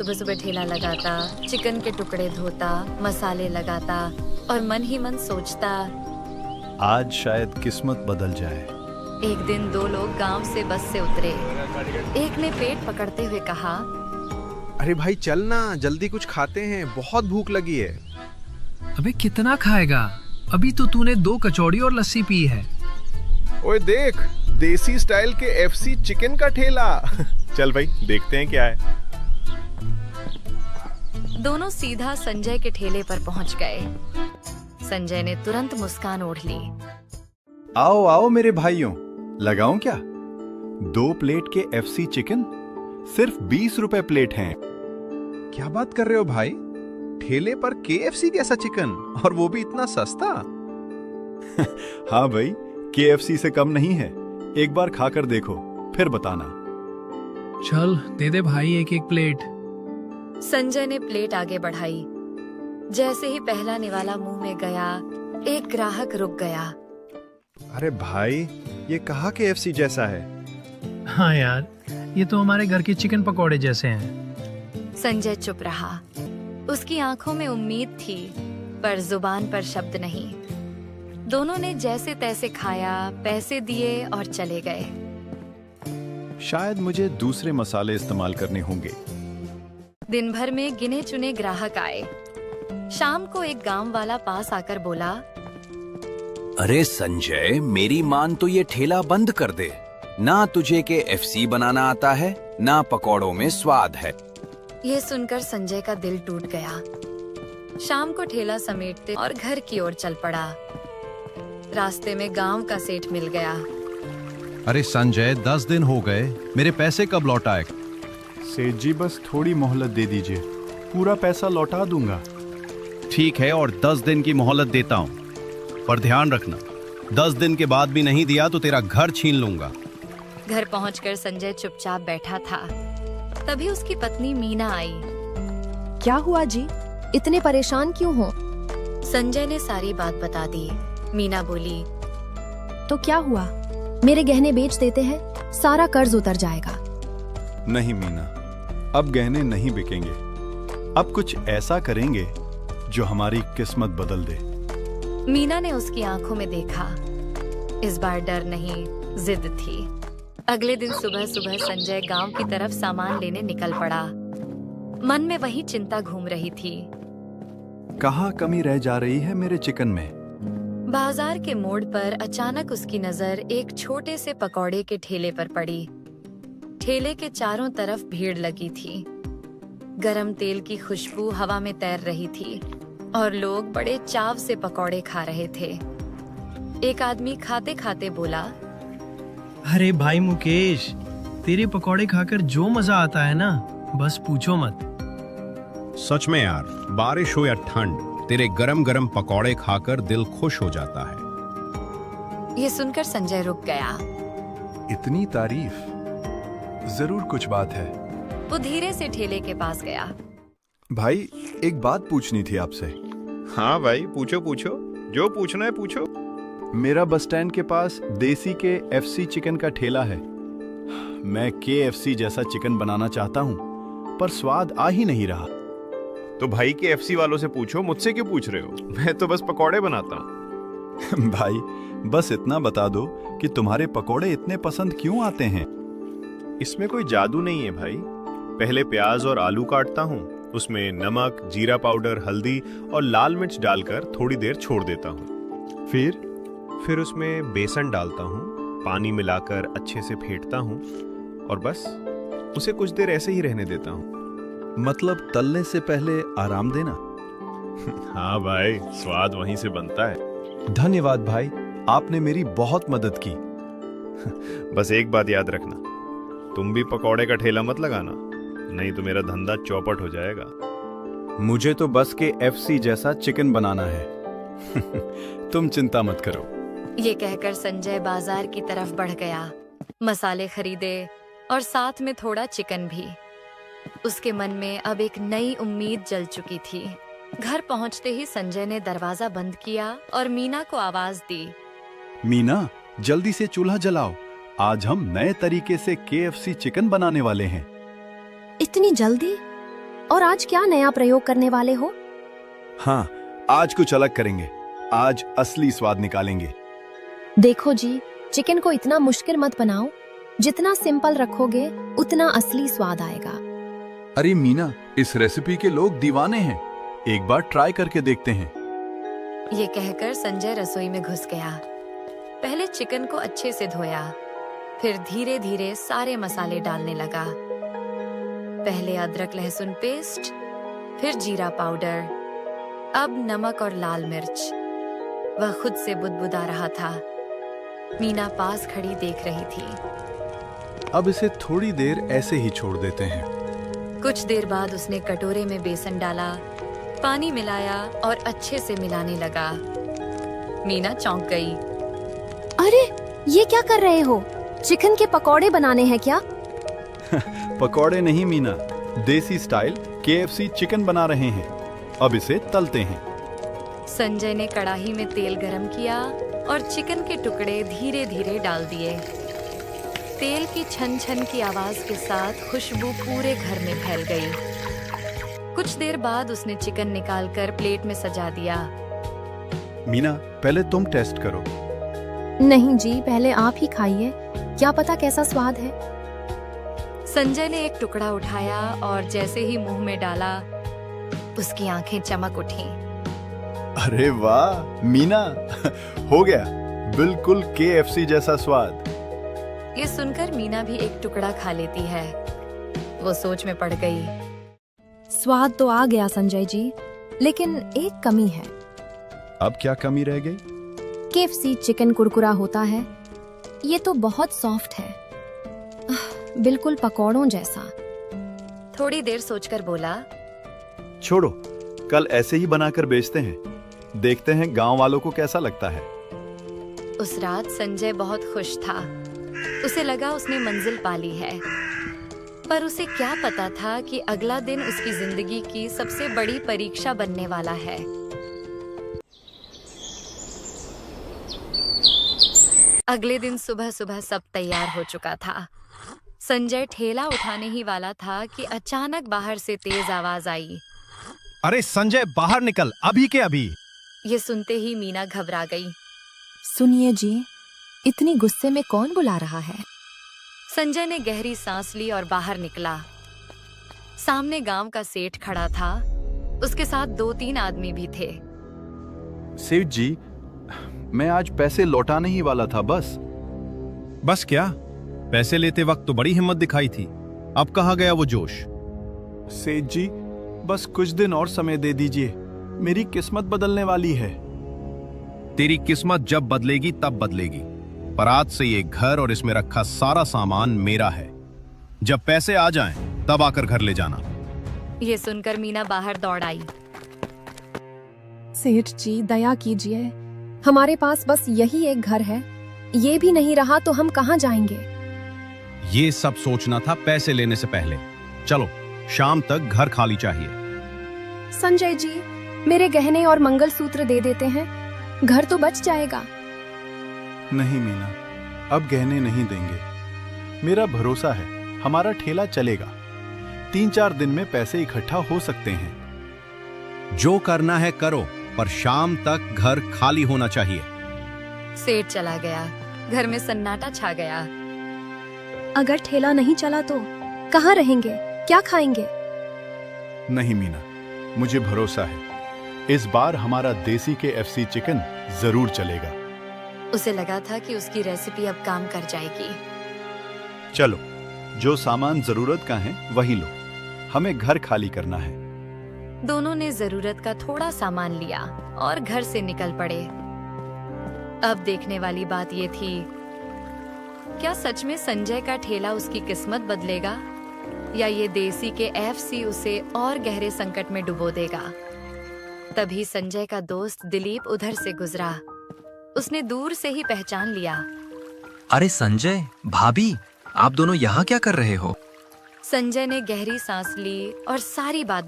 सुबह सुबह ठेला लगाता, चिकन के टुकड़े धोता, मसाले लगाता और मन ही मन सोचता, आज शायद किस्मत बदल जाए। एक दिन दो लोग गांव से बस से उतरे। एक ने पेट पकड़ते हुए कहा, अरे भाई चल ना, जल्दी कुछ खाते हैं, बहुत भूख लगी है। अबे कितना खाएगा? अभी तो तूने 2 कचौड़ी और लस्सी पी है। ओए देख, देसी स्टाइल के एफसी चिकन का ठेला। चल भाई देखते हैं क्या है। दोनों सीधा संजय के ठेले पर पहुंच गए। संजय ने तुरंत मुस्कान ओढ़ ली। आओ आओ मेरे भाइयों, लगाऊं क्या? 2 प्लेट के एफसी चिकन सिर्फ 20 रुपए प्लेट हैं। क्या बात कर रहे हो भाई? ठेले पर केएफसी जैसा चिकन, और वो भी इतना सस्ता? हाँ भाई, केएफसी से कम नहीं है। एक बार खाकर देखो, फिर बताना। चल दे दे भाई 1-1 प्लेट। संजय ने प्लेट आगे बढ़ाई। जैसे ही पहला निवाला मुंह में गया, एक ग्राहक रुक गया। अरे भाई, ये कहाँ केएफसी जैसा है? हाँ यार, ये तो हमारे घर के चिकन पकौड़े जैसे हैं। संजय चुप रहा। उसकी आंखों में उम्मीद थी, पर जुबान पर शब्द नहीं। दोनों ने जैसे तैसे खाया, पैसे दिए और चले गए। शायद मुझे दूसरे मसाले इस्तेमाल करने होंगे। दिन भर में गिने चुने ग्राहक आए। शाम को एक गांव वाला पास आकर बोला, अरे संजय, मेरी मान तो ये ठेला बंद कर दे। ना तुझे केएफसी बनाना आता है, ना पकौड़ों में स्वाद है। ये सुनकर संजय का दिल टूट गया। शाम को ठेला समेटते और घर की ओर चल पड़ा। रास्ते में गांव का सेठ मिल गया। अरे संजय, 10 दिन हो गए, मेरे पैसे कब लौटाए? सेठ जी, बस थोड़ी मोहलत दे दीजिए, पूरा पैसा लौटा दूंगा। ठीक है, और 10 दिन की मोहलत देता हूँ, पर ध्यान रखना, 10 दिन के बाद भी नहीं दिया तो तेरा घर छीन लूंगा। घर पहुंचकर संजय चुपचाप बैठा था। तभी उसकी पत्नी मीना आई। क्या हुआ जी? इतने परेशान क्यों हो? संजय ने सारी बात बता दी। मीना बोली, तो क्या हुआ? मेरे गहने बेच देते हैं, सारा कर्ज उतर जाएगा। नहीं मीना, अब गहने नहीं बिकेंगे। अब कुछ ऐसा करेंगे जो हमारी किस्मत बदल दे। मीना ने उसकी आंखों में देखा। इस बार डर नहीं, जिद थी। अगले दिन सुबह सुबह संजय गांव की तरफ सामान लेने निकल पड़ा। मन में वही चिंता घूम रही थी। कहाँ कमी रह जा रही है मेरे चिकन में? बाजार के मोड़ पर अचानक उसकी नजर एक छोटे से पकौड़े के ठेले पर पड़ी। ठेले के चारों तरफ भीड़ लगी थी। गरम तेल की खुशबू हवा में तैर रही थी और लोग बड़े चाव से पकौड़े खा रहे थे। एक आदमी खाते खाते बोला, अरे भाई मुकेश, तेरे पकौड़े खाकर जो मजा आता है ना, बस पूछो मत। सच में यार, बारिश हो या ठंड, तेरे गरम गरम पकौड़े खाकर दिल खुश हो जाता है। ये सुनकर संजय रुक गया। इतनी तारीफ, जरूर कुछ बात है। वो धीरे से ठेले के पास गया। भाई, एक बात पूछनी थी आपसे। हाँ भाई, पूछो पूछो, जो पूछना है पूछो। मेरा बस स्टैंड के पास देसी के एफसी चिकन का ठेला है। मैं केएफसी जैसा चिकन बनाना चाहता हूँ, पर स्वाद आ ही नहीं रहा। तो भाई के एफसी वालों से पूछो, मुझसे क्यों पूछ रहे हो? मैं तो बस पकौड़े बनाता हूँ। भाई, बस इतना बता दो कि तुम्हारे पकौड़े इतने पसंद क्यों आते हैं? इसमें कोई जादू नहीं है भाई। पहले प्याज और आलू काटता हूँ, उसमें नमक, जीरा पाउडर, हल्दी और लाल मिर्च डालकर थोड़ी देर छोड़ देता हूँ। फिर उसमें बेसन डालता हूँ, पानी मिलाकर अच्छे से फेंटता हूँ और बस उसे कुछ देर ऐसे ही रहने देता हूँ। मतलब तलने से पहले आराम देना? हाँ भाई, स्वाद वहीं से बनता है। धन्यवाद भाई, आपने मेरी बहुत मदद की। बस एक बात याद रखना, तुम भी पकौड़े का ठेला मत लगाना, नहीं तो मेरा धंधा चौपट हो जाएगा। मुझे तो बस के एफसी जैसा चिकन बनाना है। तुम चिंता मत करो। ये कहकर संजय बाजार की तरफ बढ़ गया। मसाले खरीदे और साथ में थोड़ा चिकन भी। उसके मन में अब एक नई उम्मीद जल चुकी थी। घर पहुंचते ही संजय ने दरवाजा बंद किया और मीना को आवाज दी, मीना, जल्दी से चूल्हा जलाओ, आज हम नए तरीके से केएफसी चिकन बनाने वाले हैं। इतनी जल्दी? और आज क्या नया प्रयोग करने वाले हो? हाँ, आज कुछ अलग करेंगे। आज असली स्वाद निकालेंगे। देखो जी, चिकन को इतना मुश्किल मत बनाओ। जितना सिंपल रखोगे उतना असली स्वाद आएगा। अरे मीना, इस रेसिपी के लोग दीवाने हैं। एक बार ट्राई करके देखते हैं। ये कहकर संजय रसोई में घुस गया। पहले चिकन को अच्छे से धोया, फिर धीरे धीरे सारे मसाले डालने लगा। पहले अदरक लहसुन पेस्ट, फिर जीरा पाउडर, अब नमक और लाल मिर्च। वह खुद से बुदबुदा रहा था। मीना पास खड़ी देख रही थी। अब इसे थोड़ी देर ऐसे ही छोड़ देते हैं। कुछ देर बाद उसने कटोरे में बेसन डाला, पानी मिलाया और अच्छे से मिलाने लगा। मीना चौंक गई। अरे, ये क्या कर रहे हो? चिकन के पकौड़े बनाने हैं क्या? पकौड़े नहीं मीना, देसी स्टाइल KFC चिकन बना रहे हैं। अब इसे तलते हैं। संजय ने कढ़ाई में तेल गरम किया और चिकन के टुकड़े धीरे धीरे डाल दिए। तेल की छन छन की आवाज के साथ खुशबू पूरे घर में फैल गई। कुछ देर बाद उसने चिकन निकालकर प्लेट में सजा दिया। मीना, पहले तुम टेस्ट करो। नहीं जी, पहले आप ही खाइए। क्या पता कैसा स्वाद है। संजय ने एक टुकड़ा उठाया और जैसे ही मुंह में डाला, उसकी आंखें चमक उठी। अरे वाह मीना, हो गया बिल्कुल KFC जैसा स्वाद। ये सुनकर मीना भी एक टुकड़ा खा लेती है। वो सोच में पड़ गई। स्वाद तो आ गया संजय जी, लेकिन एक कमी है। अब क्या कमी रह गई? KFC चिकन कुरकुरा होता है, ये तो बहुत सॉफ्ट है, बिल्कुल पकौड़ों जैसा। थोड़ी देर सोचकर बोला, छोड़ो, कल ऐसे ही बनाकर बेचते हैं। देखते हैं गांव वालों को कैसा लगता है। उस रात संजय बहुत खुश था। उसे लगा उसने मंजिल पा ली है। पर उसे क्या पता था कि अगला दिन उसकी जिंदगी की सबसे बड़ी परीक्षा बनने वाला है। अगले दिन सुबह सुबह सब तैयार हो चुका था। संजय ठेला उठाने ही वाला था कि अचानक बाहर से तेज आवाज आई। अरे संजय, बाहर निकल, अभी के अभी। ये सुनते ही मीना घबरा गई। सुनिए जी, इतनी गुस्से में कौन बुला रहा है? संजय ने गहरी सांस ली और बाहर निकला। सामने गांव का सेठ खड़ा था। उसके साथ 2-3 आदमी भी थे। सेठ जी, मैं आज पैसे लौटाने ही वाला था। बस क्या? पैसे लेते वक्त तो बड़ी हिम्मत दिखाई थी, अब कहाँ गया वो जोश? सेठ जी, बस कुछ दिन और समय दे दीजिए। मेरी किस्मत बदलने वाली है। तेरी किस्मत जब बदलेगी तब बदलेगी, पर आज से ये घर और इसमें रखा सारा सामान मेरा है। जब पैसे आ जाएं, तब आकर घर ले जाना। ये सुनकर मीना बाहर दौड़ आई। सेठ जी, दया कीजिए, हमारे पास बस यही एक घर है। ये भी नहीं रहा तो हम कहाँ जाएंगे? ये सब सोचना था पैसे लेने से पहले। चलो, शाम तक घर खाली चाहिए। संजय जी, मेरे गहने और मंगलसूत्र दे देते हैं, घर तो बच जाएगा। नहीं मीना, अब गहने नहीं देंगे। मेरा भरोसा है, हमारा ठेला चलेगा। 3-4 दिन में पैसे इकट्ठा हो सकते हैं। जो करना है करो, पर शाम तक घर खाली होना चाहिए। सेठ चला गया। घर में सन्नाटा छा गया। अगर ठेला नहीं चला तो कहाँ रहेंगे, क्या खाएंगे? नहीं मीना, मुझे भरोसा है, इस बार हमारा देसी KFC चिकन जरूर चलेगा। उसे लगा था कि उसकी रेसिपी अब काम कर जाएगी। चलो, जो सामान जरूरत का है वही लो, हमें घर खाली करना है। दोनों ने जरूरत का थोड़ा सामान लिया और घर से निकल पड़े। अब देखने वाली बात ये थी, क्या सच में संजय का ठेला उसकी किस्मत बदलेगा, या ये देसी KFC उसे और गहरे संकट में डुबो देगा। तभी संजय का दोस्त दिलीप उधर से गुजरा। उसने दूर से ही पहचान लिया। अरे संजय, भाभी, आप दोनों यहाँ क्या कर रहे हो? संजय ने गहरी सांस ली और सारी बात